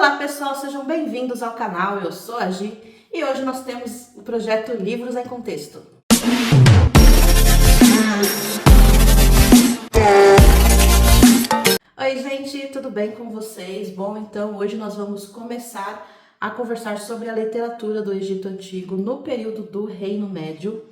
Olá pessoal, sejam bem-vindos ao canal, eu sou a Gi e hoje nós temos o projeto Livros em Contexto. Oi gente, tudo bem com vocês? Bom, então hoje nós vamos começar a conversar sobre a literatura do Egito Antigo no período do Reino Médio.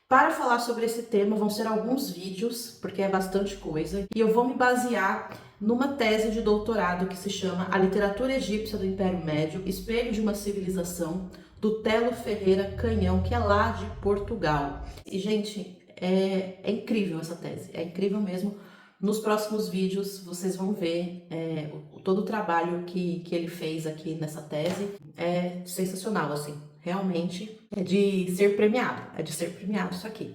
Para falar sobre esse tema vão ser alguns vídeos, porque é bastante coisa, e eu vou me basear numa tese de doutorado que se chama A Literatura Egípcia do Império Médio, Espelho de uma Civilização, do Telo Ferreira Canhão, que é lá de Portugal. E, gente, é incrível essa tese, é incrível mesmo. Nos próximos vídeos vocês vão ver todo o trabalho que ele fez aqui nessa tese. É sensacional, assim, realmente é de ser premiado isso aqui.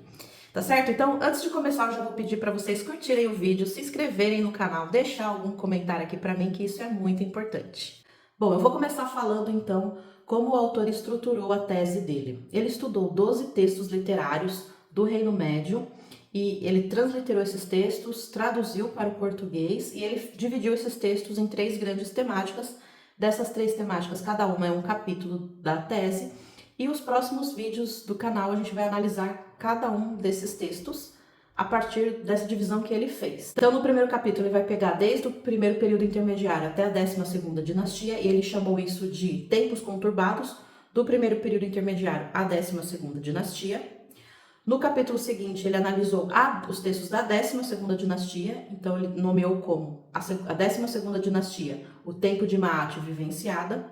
Tá certo? Então, antes de começar, eu já vou pedir para vocês curtirem o vídeo, se inscreverem no canal, deixar algum comentário aqui para mim, que isso é muito importante. Bom, eu vou começar falando então como o autor estruturou a tese dele. Ele estudou 12 textos literários do Reino Médio e ele transliterou esses textos, traduziu para o português e ele dividiu esses textos em 3 grandes temáticas. Dessas 3 temáticas, cada uma é um capítulo da tese. E os próximos vídeos do canal a gente vai analisar cada um desses textos a partir dessa divisão que ele fez. Então no primeiro capítulo ele vai pegar desde o primeiro período intermediário até a 12ª dinastia e ele chamou isso de Tempos Conturbados, do primeiro período intermediário à 12ª dinastia. No capítulo seguinte ele analisou os textos da 12ª dinastia, então ele nomeou como a 12ª dinastia, o tempo de Maat vivenciada.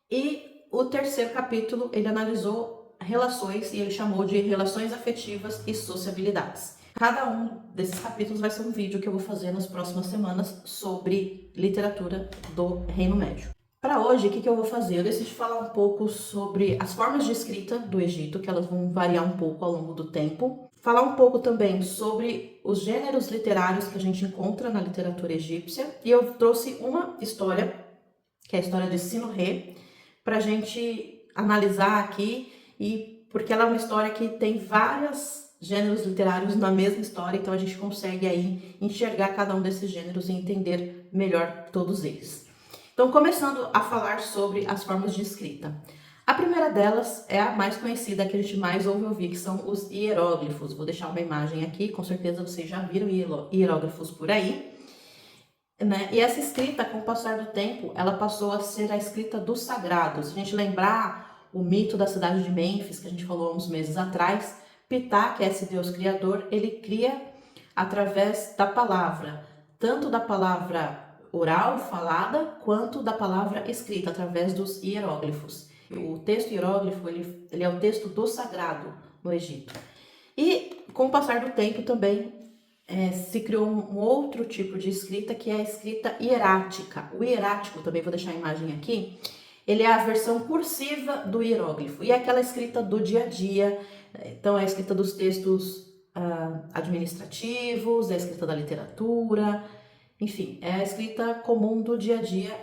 E o terceiro capítulo, ele analisou relações e ele chamou de relações afetivas e sociabilidades. Cada um desses capítulos vai ser um vídeo que eu vou fazer nas próximas semanas sobre literatura do Reino Médio. Para hoje, o que eu vou fazer? Eu decidi falar um pouco sobre as formas de escrita do Egito, que elas vão variar um pouco ao longo do tempo. Falar um pouco também sobre os gêneros literários que a gente encontra na literatura egípcia. E eu trouxe uma história, que é a história de Sinu-Re, para a gente analisar aqui, e porque ela é uma história que tem vários gêneros literários na mesma história, então a gente consegue aí enxergar cada um desses gêneros e entender melhor todos eles. Então, começando a falar sobre as formas de escrita. A primeira delas é a mais conhecida, que a gente mais ouve ouvir, que são os hieróglifos. Vou deixar uma imagem aqui, com certeza vocês já viram hieróglifos por aí. Né? E essa escrita, com o passar do tempo, ela passou a ser a escrita do sagrado. Se a gente lembrar o mito da cidade de Mênfis, que a gente falou há uns meses atrás, Ptah, que é esse deus criador, ele cria através da palavra, tanto da palavra oral, falada, quanto da palavra escrita, através dos hieróglifos. O texto hieróglifo, ele é o texto do sagrado no Egito. E com o passar do tempo também, se criou um outro tipo de escrita, que é a escrita hierática. O hierático, também vou deixar a imagem aqui, ele é a versão cursiva do hieróglifo, e é aquela escrita do dia a dia. Então é a escrita dos textos administrativos, é a escrita da literatura, enfim, é a escrita comum do dia a dia,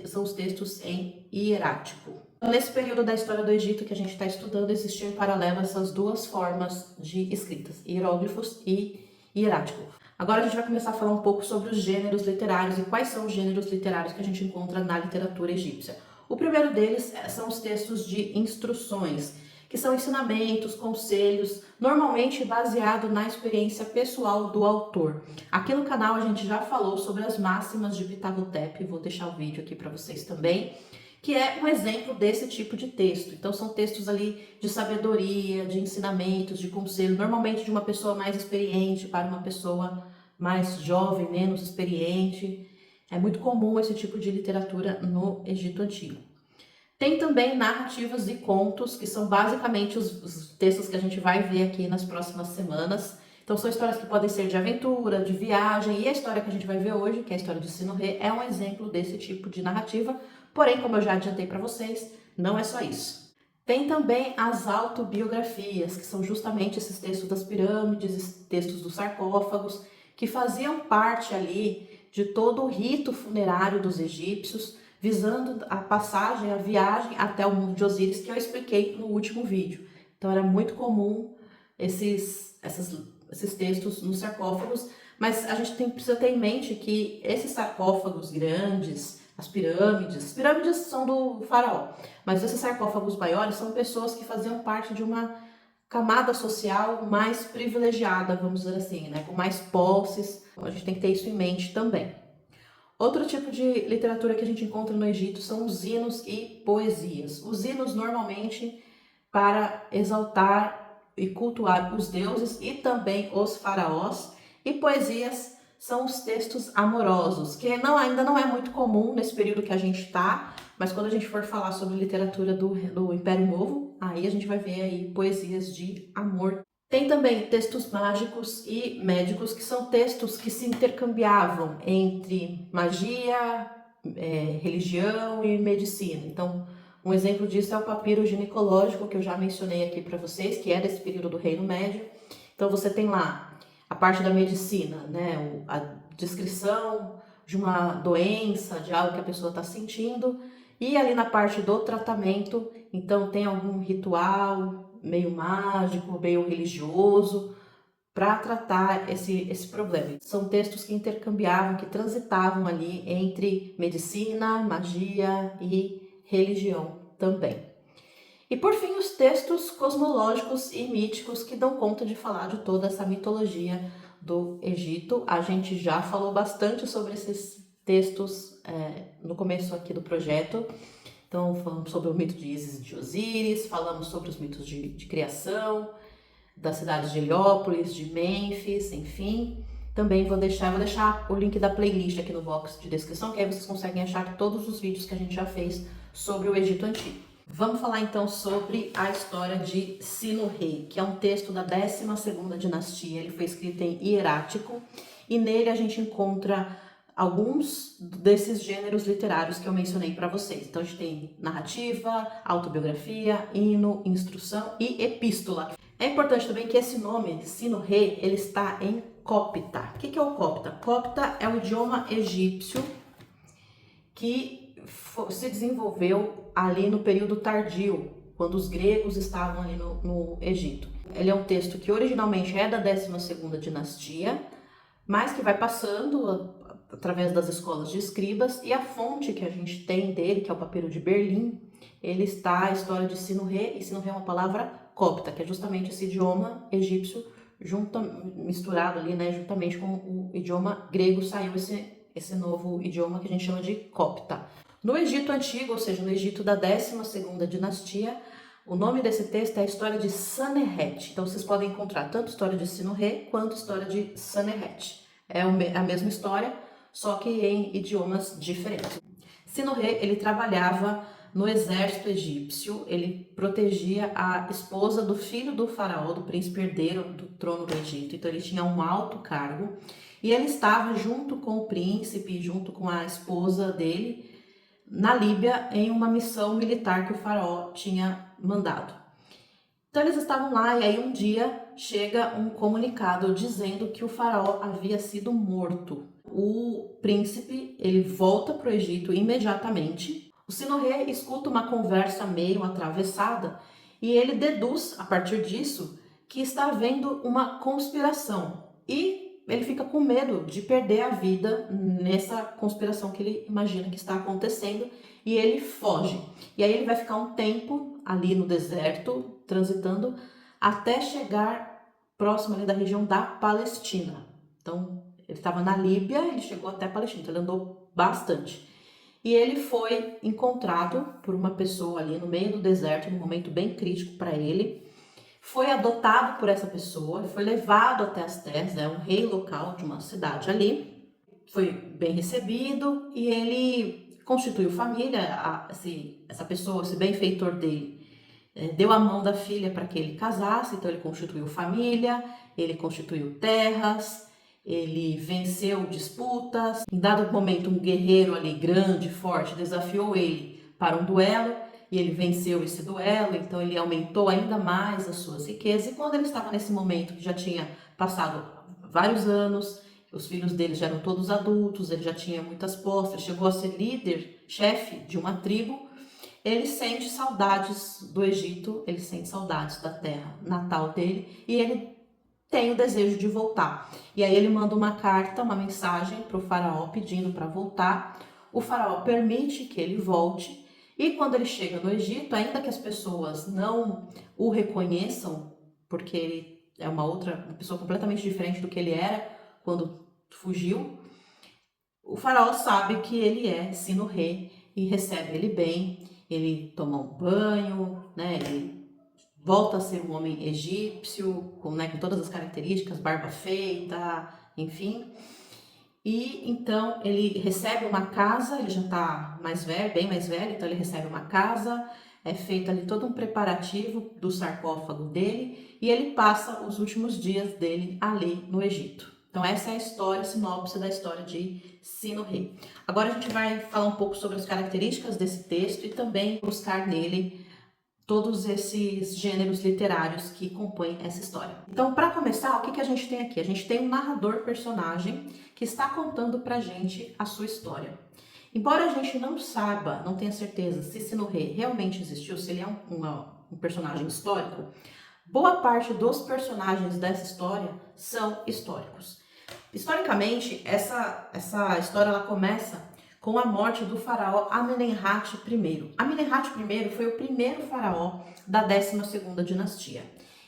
são os textos em hierático. Nesse período da história do Egito que a gente está estudando, existiam em paralelo essas duas formas de escritas, hieróglifos e hierático. Agora a gente vai começar a falar um pouco sobre os gêneros literários e quais são os gêneros literários que a gente encontra na literatura egípcia. O primeiro deles são os textos de instruções, que são ensinamentos, conselhos, normalmente baseado na experiência pessoal do autor. Aqui no canal a gente já falou sobre as máximas de Ptah Hotep, vou deixar o vídeo aqui para vocês também, que é um exemplo desse tipo de texto. Então são textos ali de sabedoria, de ensinamentos, de conselho, normalmente de uma pessoa mais experiente para uma pessoa mais jovem, menos experiente. É muito comum esse tipo de literatura no Egito Antigo. Tem também narrativas e contos, que são basicamente os textos que a gente vai ver aqui nas próximas semanas. Então são histórias que podem ser de aventura, de viagem, e a história que a gente vai ver hoje, que é a história de Sinu-Re, é um exemplo desse tipo de narrativa. Porém, como eu já adiantei para vocês, não é só isso. Tem também as autobiografias, que são justamente esses textos das pirâmides, textos dos sarcófagos, que faziam parte ali de todo o rito funerário dos egípcios, visando a passagem, a viagem até o mundo de Osíris, que eu expliquei no último vídeo. Então era muito comum esses textos nos sarcófagos, mas a gente precisa ter em mente que esses sarcófagos grandes, as pirâmides. As pirâmides são do faraó, mas esses sarcófagos maiores são pessoas que faziam parte de uma camada social mais privilegiada, vamos dizer assim, né? Com mais posses. A gente tem que ter isso em mente também. Outro tipo de literatura que a gente encontra no Egito são os hinos e poesias. Os hinos normalmente para exaltar e cultuar os deuses e também os faraós, e poesias são os textos amorosos, que ainda não é muito comum nesse período que a gente está, mas quando a gente for falar sobre literatura do Império Novo, aí a gente vai ver aí poesias de amor. Tem também textos mágicos e médicos, que são textos que se intercambiavam entre magia, religião e medicina. Então, um exemplo disso é o papiro ginecológico, que eu já mencionei aqui para vocês, que é desse período do Reino Médio. Então, você tem lá a parte da medicina, né, a descrição de uma doença, de algo que a pessoa está sentindo, e ali na parte do tratamento, então tem algum ritual meio mágico, meio religioso, para tratar esse problema. São textos que intercambiavam, que transitavam ali entre medicina, magia e religião também. E por fim, os textos cosmológicos e míticos, que dão conta de falar de toda essa mitologia do Egito. A gente já falou bastante sobre esses textos no começo aqui do projeto. Então, falamos sobre o mito de Ísis e de Osíris, falamos sobre os mitos de criação, das cidades de Heliópolis, de Mênfis, enfim. Também vou deixar o link da playlist aqui no box de descrição, que aí vocês conseguem achar todos os vídeos que a gente já fez sobre o Egito Antigo. Vamos falar então sobre a história de Sino-Rei, que é um texto da 12ª dinastia. Ele foi escrito em hierático e nele a gente encontra alguns desses gêneros literários que eu mencionei para vocês. Então a gente tem narrativa, autobiografia, hino, instrução e epístola. É importante também que esse nome, Sino-Rei, ele está em copta. O que é o copta? Copta é o idioma egípcio que se desenvolveu ali no período tardio, quando os gregos estavam ali no Egito. Ele é um texto que originalmente é da 12ª dinastia, mas que vai passando através das escolas de escribas, e a fonte que a gente tem dele, que é o papiro de Berlim, ele está a história de Sino-Rei, e Sino-Rei é uma palavra copta, que é justamente esse idioma egípcio misturado ali, né, juntamente com o idioma grego, saiu esse novo idioma que a gente chama de copta. No Egito Antigo, ou seja, no Egito da 12ª dinastia, o nome desse texto é a história de Sanherret. Então vocês podem encontrar tanto a história de Sino-Rei quanto a história de Sanherret. É a mesma história, só que em idiomas diferentes. Sino-Rei, ele trabalhava no exército egípcio, ele protegia a esposa do filho do faraó, do príncipe herdeiro do trono do Egito, então ele tinha um alto cargo, e ele estava junto com o príncipe, junto com a esposa dele, na Líbia, em uma missão militar que o faraó tinha mandado. Então eles estavam lá e aí um dia chega um comunicado dizendo que o faraó havia sido morto. O príncipe, ele volta para o Egito imediatamente. O Sino-Rei escuta uma conversa meio atravessada e ele deduz, a partir disso, que está havendo uma conspiração. E ele fica com medo de perder a vida nessa conspiração que ele imagina que está acontecendo e ele foge. E aí ele vai ficar um tempo ali no deserto, transitando, até chegar próximo ali da região da Palestina. Então, ele estava na Líbia, ele chegou até a Palestina, então ele andou bastante. E ele foi encontrado por uma pessoa ali no meio do deserto, num momento bem crítico para ele. Foi adotado por essa pessoa, foi levado até as terras, um rei local de uma cidade ali. Foi bem recebido e ele constituiu família. Essa pessoa, esse benfeitor dele, deu a mão da filha para que ele casasse, então ele constituiu família, ele constituiu terras, ele venceu disputas. Em dado momento, um guerreiro ali grande, forte, desafiou ele para um duelo e ele venceu esse duelo, então ele aumentou ainda mais as suas riquezas. E quando ele estava nesse momento, que já tinha passado vários anos, os filhos dele já eram todos adultos, ele já tinha muitas posses, chegou a ser líder, chefe de uma tribo, ele sente saudades do Egito, ele sente saudades da terra natal dele e ele tem o desejo de voltar. E aí ele manda uma carta, uma mensagem para o faraó pedindo para voltar. o faraó permite que ele volte, e quando ele chega no Egito, ainda que as pessoas não o reconheçam, porque ele é uma pessoa completamente diferente do que ele era quando fugiu, o faraó sabe que ele é Sino-Rei e recebe ele bem, ele toma um banho, né, ele volta a ser um homem egípcio, com todas as características, barba feita, enfim. E então ele recebe uma casa, ele já está mais velho, bem mais velho, então ele recebe uma casa, é feito ali todo um preparativo do sarcófago dele e ele passa os últimos dias dele ali no Egito. Então essa é a história, a sinopse da história de Sino-Rei. Agora a gente vai falar um pouco sobre as características desse texto e também buscar nele todos esses gêneros literários que compõem essa história. Então, para começar, o que a gente tem aqui? A gente tem um narrador personagem que está contando pra gente a sua história. Embora a gente não saiba, não tenha certeza se Sino-Rei realmente existiu, se ele é um personagem histórico, boa parte dos personagens dessa história são históricos. Historicamente, essa história ela começa com a morte do faraó Amenemhat I. Amenemhat I foi o primeiro faraó da 12ª dinastia.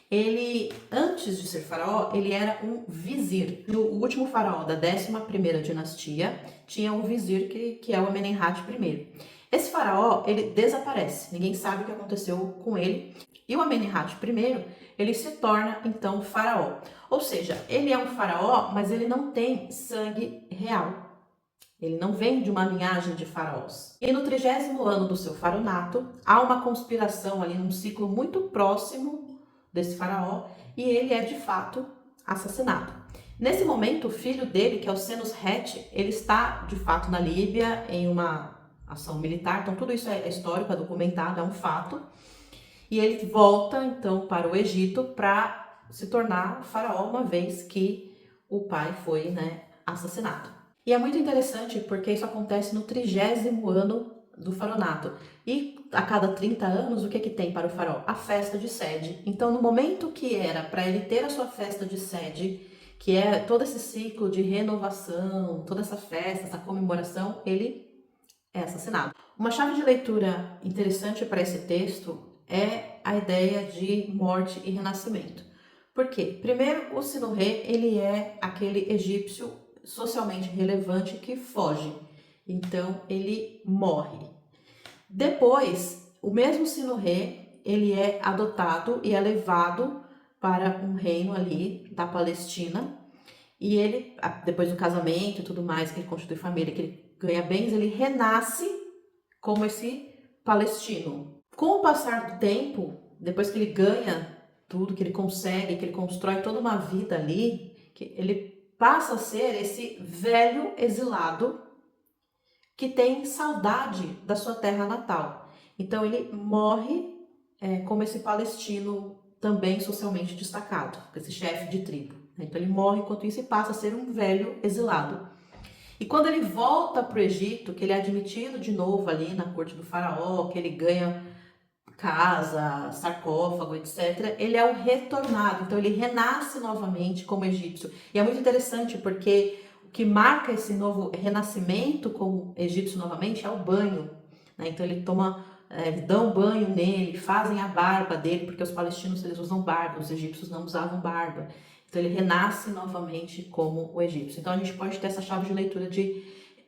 Ele, antes de ser faraó, ele era um vizir. O último faraó da 11ª dinastia tinha um vizir que é o Amenemhat I. Esse faraó, ele desaparece, ninguém sabe o que aconteceu com ele. E o Amenemhat I, ele se torna então faraó. Ou seja, ele é um faraó, mas ele não tem sangue real. Ele não vem de uma linhagem de faraós. E no 30º ano do seu faraonato, há uma conspiração ali num ciclo muito próximo desse faraó e ele é de fato assassinado. Nesse momento, o filho dele, que é o Senusret, ele está de fato na Líbia em uma ação militar. Então tudo isso é histórico, é documentado, é um fato. E ele volta então para o Egito para se tornar faraó, uma vez que o pai foi assassinado. E é muito interessante porque isso acontece no 30º ano do faraonato. E a cada 30 anos, o que tem para o faraó? A festa de sede. Então, no momento que era para ele ter a sua festa de sede, que é todo esse ciclo de renovação, toda essa festa, essa comemoração, ele é assassinado. Uma chave de leitura interessante para esse texto é a ideia de morte e renascimento. Por quê? Primeiro, o Sino-Rei, ele é aquele egípcio socialmente relevante que foge. Então, ele morre. Depois, o mesmo Sino-Rei, ele é adotado e é levado para um reino ali da Palestina. E ele, depois do casamento e tudo mais, que ele constitui família, que ele ganha bens, ele renasce como esse palestino. Com o passar do tempo, depois que ele ganha tudo, que ele consegue, que ele constrói toda uma vida ali, que ele passa a ser esse velho exilado que tem saudade da sua terra natal. Então ele morre como esse palestino também socialmente destacado, esse chefe de tribo. Então ele morre enquanto isso e passa a ser um velho exilado. E quando ele volta para o Egito, que ele é admitido de novo ali na corte do faraó, que ele ganha casa, sarcófago, etc., ele é o retornado, então ele renasce novamente como egípcio. E é muito interessante porque o que marca esse novo renascimento como egípcio novamente é o banho. Então ele dão banho nele, fazem a barba dele, porque os palestinos eles usam barba, os egípcios não usavam barba. Então ele renasce novamente como o egípcio. Então a gente pode ter essa chave de leitura de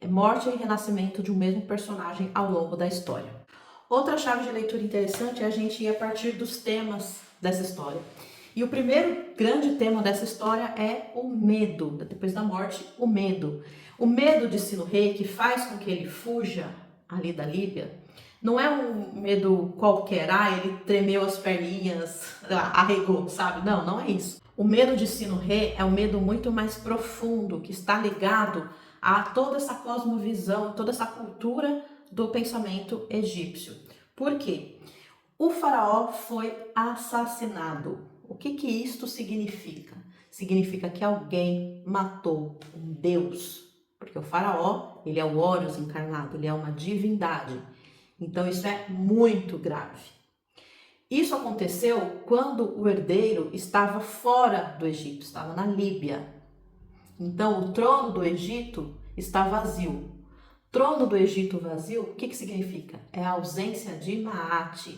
morte e renascimento de um mesmo personagem ao longo da história. Outra chave de leitura interessante é a gente ir a partir dos temas dessa história. E o primeiro grande tema dessa história é o medo. Depois da morte, o medo. O medo de Sino-Rei, que faz com que ele fuja ali da Líbia, não é um medo qualquer, ele tremeu as perninhas, arregou, sabe? Não, não é isso. O medo de Sino-Rei é um medo muito mais profundo, que está ligado a toda essa cosmovisão, toda essa cultura do pensamento egípcio. Por quê? O faraó foi assassinado. O que isto significa? Significa que alguém matou um deus, porque o faraó, ele é o Horus encarnado, ele é uma divindade. Então isso é muito grave. Isso aconteceu quando o herdeiro estava fora do Egito, estava na Líbia. Então o trono do Egito está vazio. Trono do Egito vazio, o que significa? É a ausência de Maat,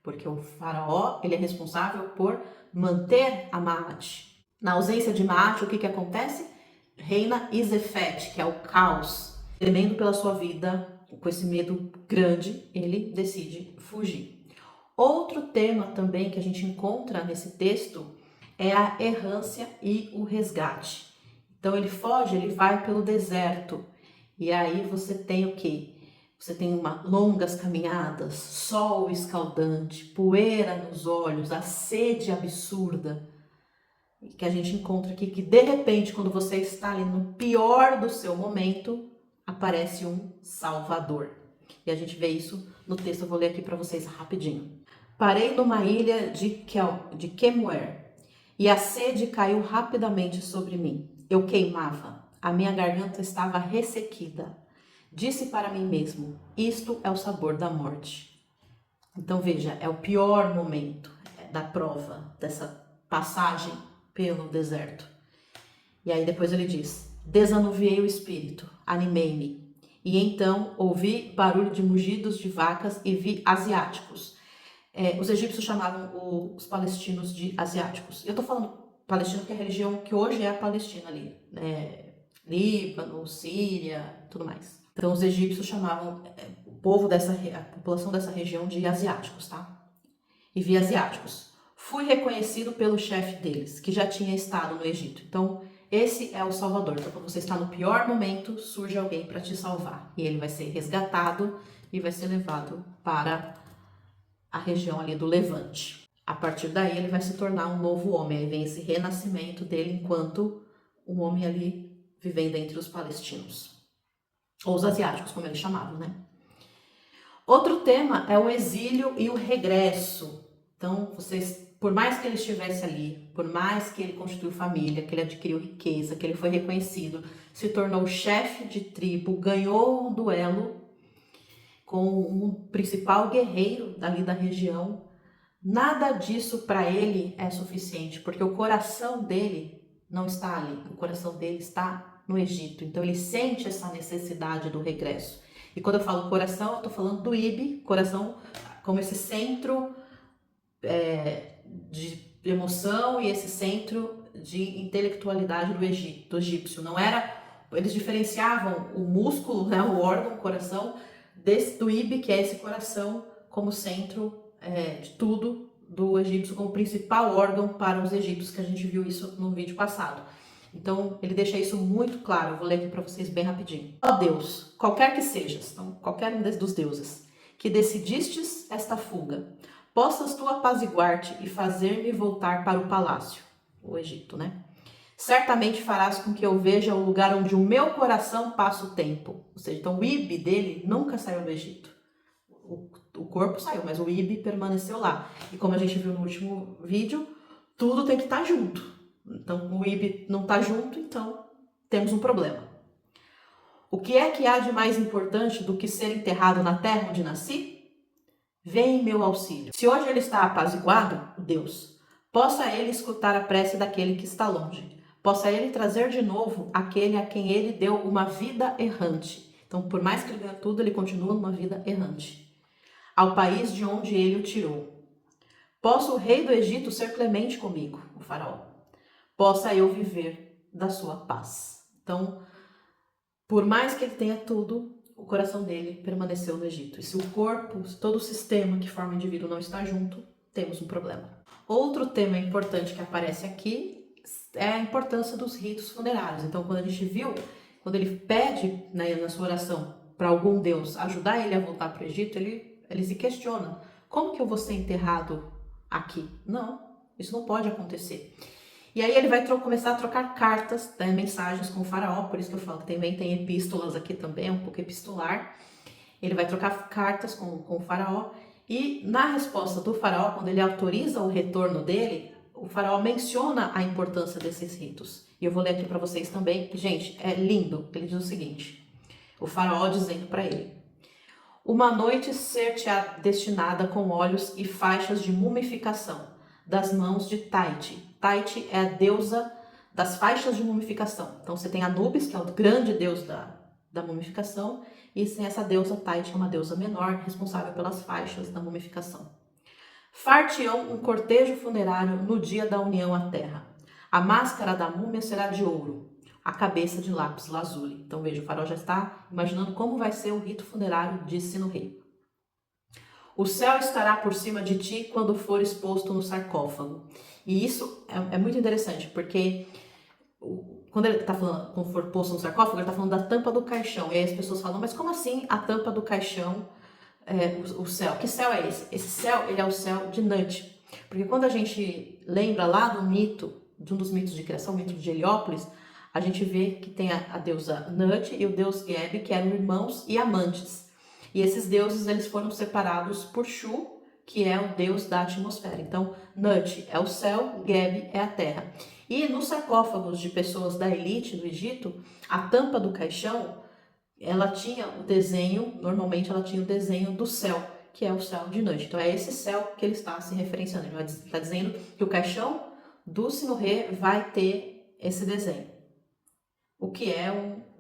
porque o faraó ele é responsável por manter a Maat. Na ausência de Maat, o que acontece? Reina Isefete, que é o caos. Temendo pela sua vida, com esse medo grande, ele decide fugir. Outro tema também que a gente encontra nesse texto é a errância e o resgate. Então ele foge, ele vai pelo deserto. E aí você tem o quê? Você tem longas caminhadas, sol escaldante, poeira nos olhos, a sede absurda que a gente encontra aqui, que de repente, quando você está ali no pior do seu momento, aparece um Salvador. E a gente vê isso no texto, eu vou ler aqui para vocês rapidinho. Parei numa ilha de Kemuer, e a sede caiu rapidamente sobre mim. Eu queimava, a minha garganta estava ressequida. Disse para mim mesmo, isto é o sabor da morte. Então veja, é o pior momento da prova, dessa passagem pelo deserto. E aí depois ele diz, desanuviei o espírito, animei-me. E então ouvi barulho de mugidos de vacas e vi asiáticos. Os egípcios chamavam os palestinos de asiáticos. Eu estou falando palestino porque é a religião que hoje é a Palestina ali. Líbano, Síria, tudo mais. Então os egípcios chamavam o povo a população dessa região de asiáticos, tá? E vi asiáticos. Fui reconhecido pelo chefe deles, que já tinha estado no Egito. Então esse é o Salvador. Então quando você está no pior momento, surge alguém para te salvar. E ele vai ser resgatado e vai ser levado para a região ali do Levante. A partir daí ele vai se tornar um novo homem. Aí vem esse renascimento dele enquanto um homem ali vivendo entre os palestinos. Ou os asiáticos, como eles chamavam, né? Outro tema é o exílio e o regresso. Então, por mais que ele estivesse ali, por mais que ele constituiu família, que ele adquiriu riqueza, que ele foi reconhecido, se tornou chefe de tribo, ganhou um duelo com um principal guerreiro dali da região, nada disso para ele é suficiente, porque o coração dele não está ali, o coração dele está no Egito. Então ele sente essa necessidade do regresso. E quando eu falo coração, eu estou falando do Ibe, coração como esse centro de emoção e esse centro de intelectualidade do egípcio. Não era, eles diferenciavam o músculo, né, o órgão, o coração, do Ibe, que é esse coração como centro de tudo do egípcio, como principal órgão para os egípcios, que a gente viu isso no vídeo passado. Então, ele deixa isso muito claro. Eu vou ler aqui para vocês bem rapidinho. Ó Deus, qualquer que sejas, então, qualquer um dos deuses, que decidistes esta fuga, possas tu apaziguar-te e fazer-me voltar para o palácio, o Egito, né? Certamente farás com que eu veja o lugar onde o meu coração passa o tempo. Ou seja, então o Ibe dele nunca saiu do Egito. O corpo saiu, mas o Ibe permaneceu lá. E como a gente viu no último vídeo, tudo tem que estar junto. Então, o Ibe não está junto, então temos um problema. O que é que há de mais importante do que ser enterrado na terra onde nasci? Vem em meu auxílio. Se hoje ele está apaziguado, Deus, possa ele escutar a prece daquele que está longe. Possa ele trazer de novo aquele a quem ele deu uma vida errante. Então, por mais que ele ganhe tudo, ele continua numa vida errante. Ao país de onde ele o tirou. Possa o rei do Egito ser clemente comigo, o faraó. Possa eu viver da sua paz. Então, por mais que ele tenha tudo, o coração dele permaneceu no Egito. E se o corpo, se todo o sistema que forma o indivíduo não está junto, temos um problema. Outro tema importante que aparece aqui é a importância dos ritos funerários. Então, quando a gente viu, quando ele pede, né, na sua oração para algum deus ajudar ele a voltar para o Egito, ele se questiona: como que eu vou ser enterrado aqui? Não, isso não pode acontecer. E aí ele vai começar a trocar cartas, né, mensagens com o faraó, por isso que eu falo que também tem epístolas aqui também, é um pouco epistolar. Ele vai trocar cartas com o faraó, e na resposta do faraó, quando ele autoriza o retorno dele, o faraó menciona a importância desses ritos. E eu vou ler aqui para vocês também, que, gente, é lindo. Ele diz o seguinte, o faraó dizendo para ele: uma noite ser-te-á destinada com óleos e faixas de mumificação das mãos de Taiti. Taiti é a deusa das faixas de mumificação. Então você tem Anubis, que é o grande deus da mumificação, e sem essa deusa Tait, que é uma deusa menor, responsável pelas faixas da mumificação. Far-te-ão um cortejo funerário no dia da união à terra. A máscara da múmia será de ouro, a cabeça de lápis lazuli. Então veja, o faraó já está imaginando como vai ser o rito funerário de Sino-Rei. O céu estará por cima de ti quando for exposto no sarcófago. E isso é muito interessante, porque quando ele está falando, quando for posto no sarcófago, ele está falando da tampa do caixão. E aí as pessoas falam, mas como assim a tampa do caixão, o céu? Que céu é esse? Esse céu, ele é o céu de Nut. Porque quando a gente lembra lá do mito, de um dos mitos de criação, o mito de Heliópolis, a gente vê que tem a deusa Nut e o deus Geb, que eram irmãos e amantes. E esses deuses, eles foram separados por Shu, que é o deus da atmosfera. Então, Nut é o céu, Geb é a terra. E nos sarcófagos de pessoas da elite do Egito, a tampa do caixão, ela tinha o desenho, normalmente ela tinha o desenho do céu, que é o céu de Nut. Então, é esse céu que ele está se referenciando. Ele está dizendo que o caixão do Sino-Rei vai ter esse desenho, o que é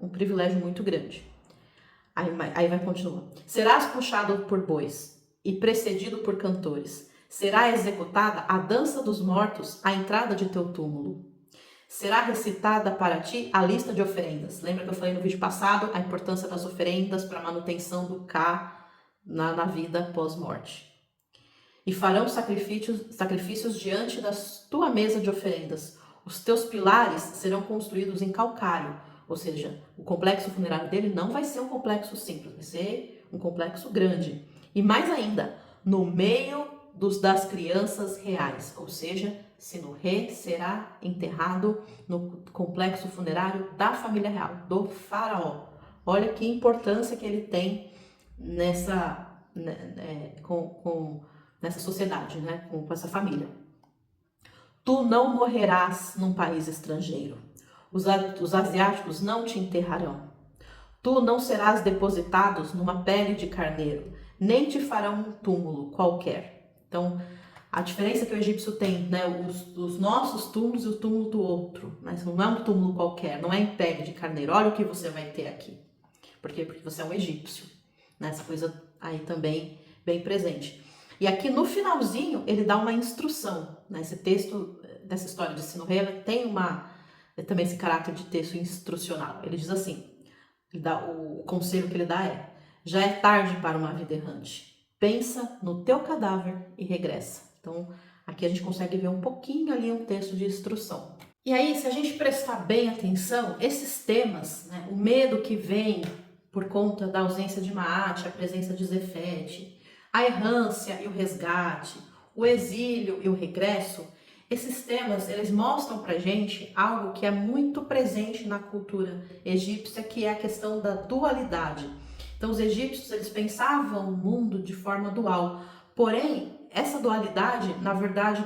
um privilégio muito grande. Aí vai continuar. Serás puxado por bois e precedido por cantores. Será executada a dança dos mortos à entrada de teu túmulo. Será recitada para ti a lista de oferendas. Lembra que eu falei no vídeo passado a importância das oferendas para a manutenção do Ka na vida pós-morte. E farão sacrifícios diante da tua mesa de oferendas. Os teus pilares serão construídos em calcário. Ou seja, o complexo funerário dele não vai ser um complexo simples, vai ser um complexo grande. E mais ainda, no meio das crianças reais. Ou seja, Sino-Rei será enterrado no complexo funerário da família real, do faraó. Olha que importância que ele tem nessa sociedade, né? Com essa família. Tu não morrerás num país estrangeiro. Os asiáticos não te enterrarão. Tu não serás depositado numa pele de carneiro, nem te farão um túmulo qualquer. Então, a diferença que o egípcio tem, né, os nossos túmulos e o túmulo do outro, né, não é um túmulo qualquer, não é em pele de carneiro. Olha o que você vai ter aqui. Por quê? Porque você é um egípcio. Né, essa coisa aí também bem presente. E aqui no finalzinho ele dá uma instrução. Né, esse texto dessa história de Sino-Rei tem também esse caráter de texto instrucional. Ele diz assim, o conselho que ele dá é: já é tarde para uma vida errante. Pensa no teu cadáver e regressa. Então, aqui a gente consegue ver um pouquinho ali um texto de instrução. E aí, se a gente prestar bem atenção, esses temas, né, o medo que vem por conta da ausência de Maat, a presença de Zefete, a errância e o resgate, o exílio e o regresso, esses temas, eles mostram pra gente algo que é muito presente na cultura egípcia, que é a questão da dualidade. Então, os egípcios, eles pensavam o mundo de forma dual. Porém, essa dualidade, na verdade,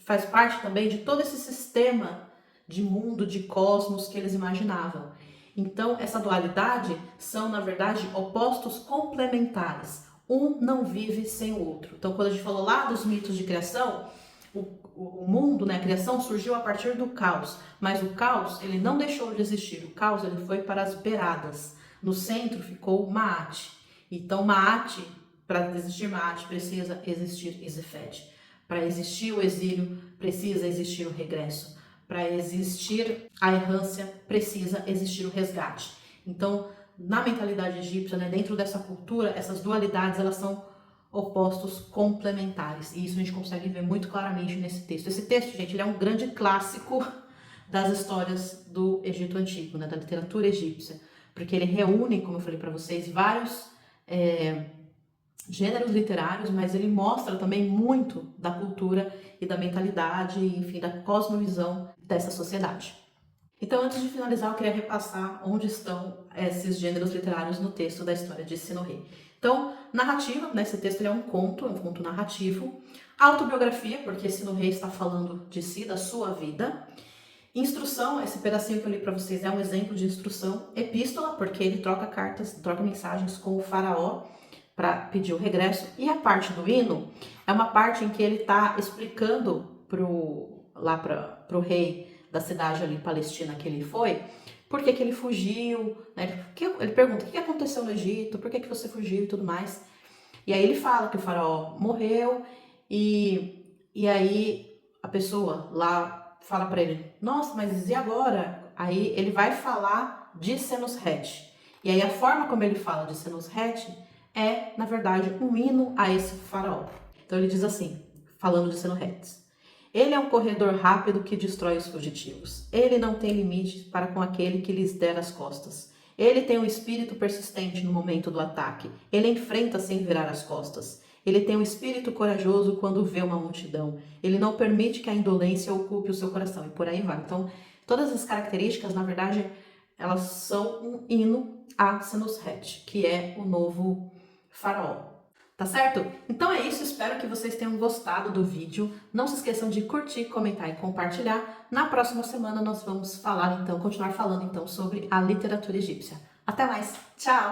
faz parte também de todo esse sistema de mundo, de cosmos que eles imaginavam. Então, essa dualidade são, na verdade, opostos complementares. Um não vive sem o outro. Então, quando a gente falou lá dos mitos de criação, o mundo, né, a criação surgiu a partir do caos, mas o caos, ele não deixou de existir. O caos, ele foi para as beiradas. No centro ficou Maat. Então, Maat, para existir Maat, precisa existir Zefete. Para existir o exílio, precisa existir o regresso. Para existir a errância, precisa existir o resgate. Então, na mentalidade egípcia, né, dentro dessa cultura, essas dualidades, elas são opostos complementares. E isso a gente consegue ver muito claramente nesse texto. Esse texto, gente, ele é um grande clássico das histórias do Egito Antigo, né, da literatura egípcia, porque ele reúne, como eu falei para vocês, vários gêneros literários, mas ele mostra também muito da cultura e da mentalidade, enfim, da cosmovisão dessa sociedade. Então, antes de finalizar, eu queria repassar onde estão esses gêneros literários no texto da história de Sino-Rei. Então, narrativa, né, esse texto ele é um conto narrativo. Autobiografia, porque Sino-Rei está falando de si, da sua vida. Instrução, esse pedacinho que eu li para vocês é um exemplo de instrução. Epístola, porque ele troca cartas, troca mensagens com o faraó para pedir o regresso. E a parte do hino é uma parte em que ele está explicando pro rei da cidade ali palestina que ele foi, por que que ele fugiu, né? Ele pergunta, o que aconteceu no Egito, por que que você fugiu e tudo mais. E aí ele fala que o faraó morreu e aí a pessoa lá fala para ele, nossa, mas e agora? Aí ele vai falar de Senusret. E aí a forma como ele fala de Senusret é, na verdade, um hino a esse faraó. Então ele diz assim, falando de Senusret. Ele é um corredor rápido que destrói os fugitivos. Ele não tem limite para com aquele que lhes der as costas. Ele tem um espírito persistente no momento do ataque. Ele enfrenta sem virar as costas. Ele tem um espírito corajoso quando vê uma multidão. Ele não permite que a indolência ocupe o seu coração. E por aí vai. Então, todas as características, na verdade, elas são um hino a Senusret, que é o novo faraó. Tá certo? Então é isso, espero que vocês tenham gostado do vídeo. Não se esqueçam de curtir, comentar e compartilhar. Na próxima semana nós vamos falar então, continuar falando então sobre a literatura egípcia. Até mais, tchau!